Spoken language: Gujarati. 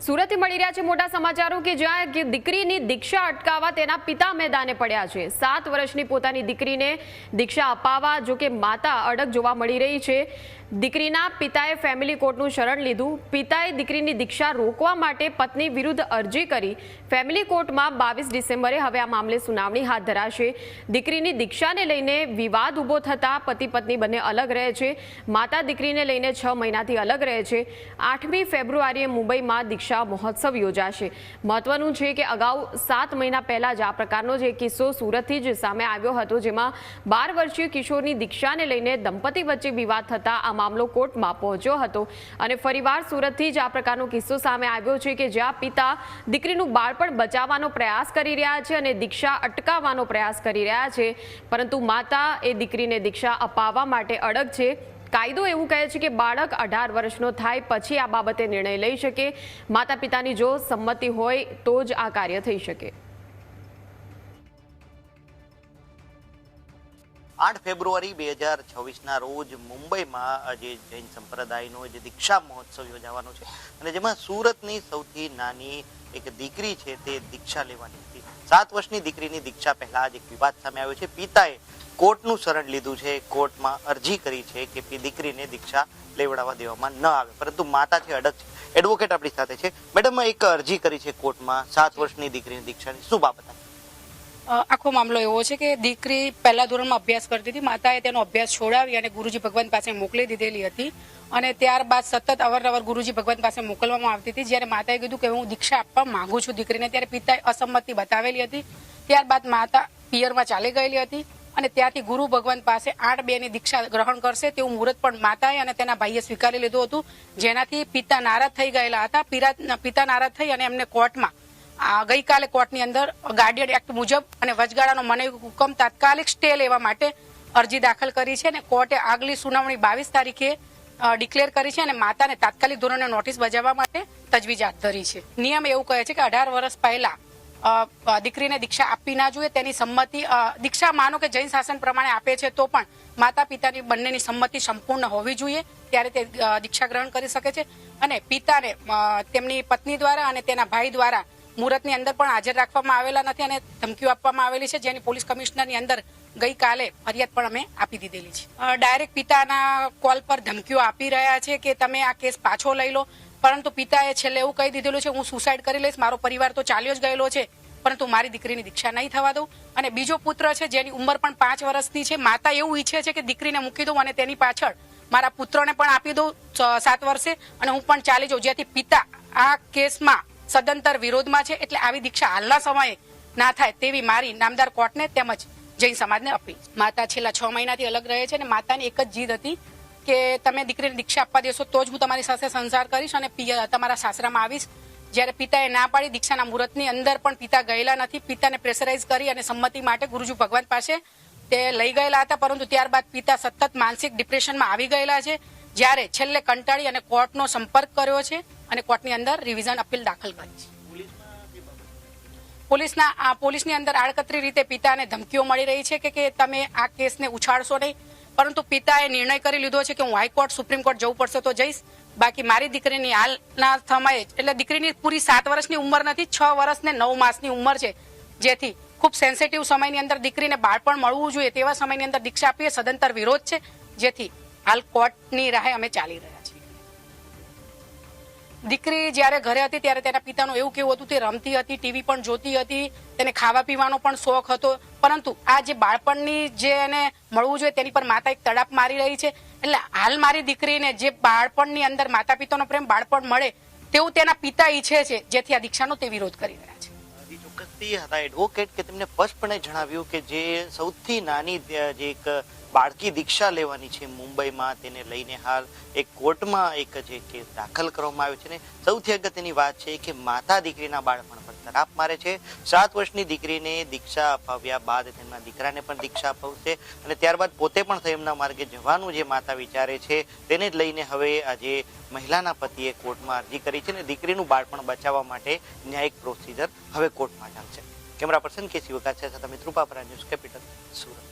સુરતથી મળી રહ્યા છે મોટા સમાચારો કે જ્યાં દીકરીની દીક્ષા અટકાવવા તેના પિતા મેદાને પડ્યા છે। 7 વર્ષની પોતાની દીકરીને દીક્ષા અપાવવા જો કે માતા અડગ જોવા મળી રહી છે। દીકરીના પિતાએ ફેમિલી કોર્ટનું શરણ લીધું। પિતાએ દીકરીની દીક્ષા રોકવા માટે પત્ની વિરુદ્ધ અરજી કરી। ફેમિલી કોર્ટમાં 22 ડિસેમ્બરે હવે આ મામલે સુનાવણી હાથ ધરાશે। દીકરીની દીક્ષાને લઈને વિવાદ ઊભો થતા પતિ પત્ની બંને અલગ રહે છે। માતા દીકરીને લઈને 6 મહિનાથી અલગ રહે છે। 8મી ફેબ્રુઆરીએ મુંબઈમાં દીક્ષા મહોત્સવ યોજાશે। મહત્વનું છે કે અગાઉ 7 મહિના પહેલા જ આ પ્રકારનો જે કિસ્સો સુરતથી જ સામે આવ્યો હતો, જેમાં 12 વર્ષીય કિશોરની દીક્ષાને લઈને દંપતી વચ્ચે વિવાદ થતા આ મામલો કોર્ટમાં પહોંચ્યો હતો અને ફરીવાર સુરતથી જ આ પ્રકારનો કિસ્સો સામે આવ્યો છે કે જ્યાં પિતા દીકરીનું બાળપણ બચાવવાનો પ્રયાસ કરી રહ્યા છે અને દીક્ષા અટકાવવાનો પ્રયાસ કરી રહ્યા છે, પરંતુ માતા એ દીકરીને દીક્ષા અપાવવા માટે અડગ છે। કાયદો એવું કહે છે કે બાળક 18 વર્ષનો થાય પછી આ બાબતે નિર્ણય લઈ શકે। માતા પિતાની જો સંમતિ હોય તો જ આ કાર્ય થઈ શકે। 8 ફેબ્રુઆરી 2026ના રોજ મુંબઈમાં જે જૈન સંપ્રદાયનો જે દીક્ષા મહોત્સવ યોજાવાનો છે અને જેમાં સુરતની સૌથી નાની એક દીકરી છે તે દીક્ષા લેવાની હતી। 7 વર્ષની દીકરીની દીક્ષા પહેલા જ એક વિવાદ સામે આવ્યો છે। પિતાએ કોર્ટનું શરણ લીધું છે, કોર્ટમાં અરજી કરી છે કે દીકરીને દીક્ષા લેવડાવવા દેવામાં ન આવે, પરંતુ માતા છે અડગ છે। એડવોકેટ આપણી સાથે છે। મેડમ, એક અરજી કરી છે કોર્ટમાં 7 વર્ષની દીકરીની દીક્ષાની, શું બાબત? આખો મામલો એવો છે કે દીકરી પહેલા ધોરણમાં અભ્યાસ કરતી હતી। માતાએ તેનો અભ્યાસ છોડાવી અને ગુરુજી ભગવાન પાસે મોકલી દીધેલી હતી અને ત્યારબાદ સતત અવારનવાર ગુરુજી ભગવાન પાસે મોકલવામાં આવતી હતી। જ્યારે માતાએ કીધું કે હું દીક્ષા આપવા માંગુ છું દીકરીને, ત્યારે પિતાએ અસંમતિ બતાવેલી હતી। ત્યારબાદ માતા પિયરમાં ચાલી ગયેલી હતી અને ત્યાંથી ગુરુ ભગવાન પાસે 8/2ની દીક્ષા ગ્રહણ કરશે તેવું મુહૂર્ત પણ માતાએ અને તેના ભાઈએ સ્વીકારી લીધું હતું, જેનાથી પિતા નારાજ થઈ ગયેલા હતા। પિતા નારાજ થઈ અને એમને કોર્ટમાં ગઈકાલે કોર્ટની અંદર ગાર્ડિયન એક્ટ મુજબ અને વચગાળાનો મનાઈ હુકમ તાત્કાલિક સ્ટે લેવા માટે અરજી દાખલ કરી છે અને કોર્ટે આગલી સુનાવણી 22 તારીખે ડિક્લેર કરી છે અને માતાને તાત્કાલિક ધોરણે નોટિસ બજાવવા માટે તજવીજ હાથ ધરી છે। નિયમ એવું કહે છે કે 18 વર્ષ પહેલા દીકરીને દીક્ષા આપવી ના જોઈએ। તેની સંમતિ, દીક્ષા માનો કે જૈન શાસન પ્રમાણે આપે છે તો પણ માતા પિતાની બંનેની સંમતિ સંપૂર્ણ હોવી જોઈએ, ત્યારે તે દીક્ષા ગ્રહણ કરી શકે છે। અને પિતાને તેમની પત્ની દ્વારા અને તેના ભાઈ દ્વારા મુહૂર્તની અંદર પણ હાજર રાખવામાં આવેલા નથી અને ધમકીઓ આપવામાં આવેલી છે, જેની પોલીસ કમિશનરની અંદર ગઈકાલે ફરિયાદ પણ અમે આપી દીધેલી છે। ડાયરેક્ટ પિતાના કોલ પર ધમકીઓ આપી રહ્યા છે કે તમે આ કેસ પાછો લઈ લો, પરંતુ પિતાએ છેલ્લે એવું કહી દીધેલું છે હું સુસાઇડ કરી લઈશ, મારો પરિવાર તો ચાલ્યો જ ગયેલો છે, પરંતુ મારી દીકરીની દીક્ષા નહીં થવા દઉં। અને બીજો પુત્ર છે જેની ઉંમર પણ 5 વર્ષની છે। માતા એવું ઈચ્છે છે કે દીકરીને મૂકી દઉં અને તેની પાછળ મારા પુત્રને પણ આપી દઉં 7 વર્ષે અને હું પણ ચાલી જાઉં, જેથી પિતા આ કેસમાં સદંતર વિરોધમાં છે। એટલે આવી દીક્ષા હાલના સમયે ના થાય તેવી મારી નામદાર કોર્ટને તેમજ જૈન સમાજને અપીલ। માતા છેલ્લા 6 મહિનાથી અલગ રહે છે અને માતાની એક જ જીદ હતી કે તમે દીકરીને દીક્ષા આપવા દેશો તો જ હું તમારી સાથે સંસાર કરીશ અને તમારા સાસરામાં આવીશ। જ્યારે પિતાએ ના પાડી, દીક્ષાના મુહૂર્તની અંદર પણ પિતા ગયેલા નથી। પિતાને પ્રેશરાઇઝ કરી અને સંમતિ માટે ગુરુજી ભગવાન પાસે તે લઈ ગયેલા હતા, પરંતુ ત્યારબાદ પિતા સતત માનસિક ડિપ્રેશનમાં આવી ગયેલા છે, જ્યારે છેલ્લે કંટાળી અને કોર્ટનો સંપર્ક કર્યો છે અને કોર્ટની અંદર રિવિઝન અપીલ દાખલ કરી છે। પોલીસની અંદર આડકતરી રીતે પિતાને ધમકીઓ મળી રહી છે કે તમે આ કેસને ઉછાળશો નહીં, પરંતુ પિતાએ નિર્ણય કરી લીધો છે કે હું હાઈકોર્ટ, સુપ્રીમ કોર્ટ જવું પડશે તો જઈશ, બાકી મારી દીકરીની હાલના સમયે, એટલે દીકરીની પૂરી 7 વર્ષની ઉંમર નથી, 6 વર્ષ ને 9 માસની ઉંમર છે, જેથી ખૂબ સેન્સિટિવ સમયની અંદર દીકરીને બાળપણ મળવું જોઈએ તેવા સમયની અંદર દીક્ષા આપીએ સદંતર વિરોધ છે, જેથી હાલ કોર્ટની રાહે અમે ચાલી રહ્યા છીએ। દીકરી જ્યારે ઘરે હતી ત્યારે તેના પિતાનું એવું કેવું હતું, તે રમતી હતી, ટીવી પણ જોતી હતી, તેને ખાવા પીવાનો પણ શોખ હતો, પરંતુ આ જે બાળપણની જે એને મળવું જોઈએ તેની પર માતા એક તડાપ મારી રહી છે। એટલે હાલ મારી દીકરીને જે બાળપણની અંદર માતા પિતાનો પ્રેમ બાળપણ મળે તેવું તેના પિતા ઈચ્છે છે, જેથી આ દીક્ષાનો તે વિરોધ કરી રહ્યા છે। ચોક્કસથી હતા એડવોકેટ કે તેમને સ્પષ્ટપણે જણાવ્યું કે જે સૌથી નાની જે એક બાળકી દીક્ષા લેવાની છે મુંબઈમાં, તેને લઈને હાલ એક કોર્ટમાં એક જે કેસ દાખલ કરવામાં આવ્યો છે ને સૌથી અગત્યની વાત છે કે માતા દીકરીના બાળપણ પર તરાપ મારે છે। 7 વર્ષની દીકરીને દીક્ષા અપાવ્યા બાદ તેમના દીકરાને પણ દીક્ષા અપાવશે અને ત્યારબાદ પોતે પણ સંયમના માર્ગે જવાનું જે માતા વિચારે છે તેને જ લઈને હવે આજે મહિલાના પતિએ કોર્ટમાં અરજી કરી છે અને દીકરીનું બાળપણ બચાવવા માટે ન્યાયિક પ્રોસિજર હવે કોર્ટમાં ચાલશે। કેમેરા પર્સન કે શિવકાંત સાથે મિત્રુપા ન્યૂઝ કેપિટલ સુરત।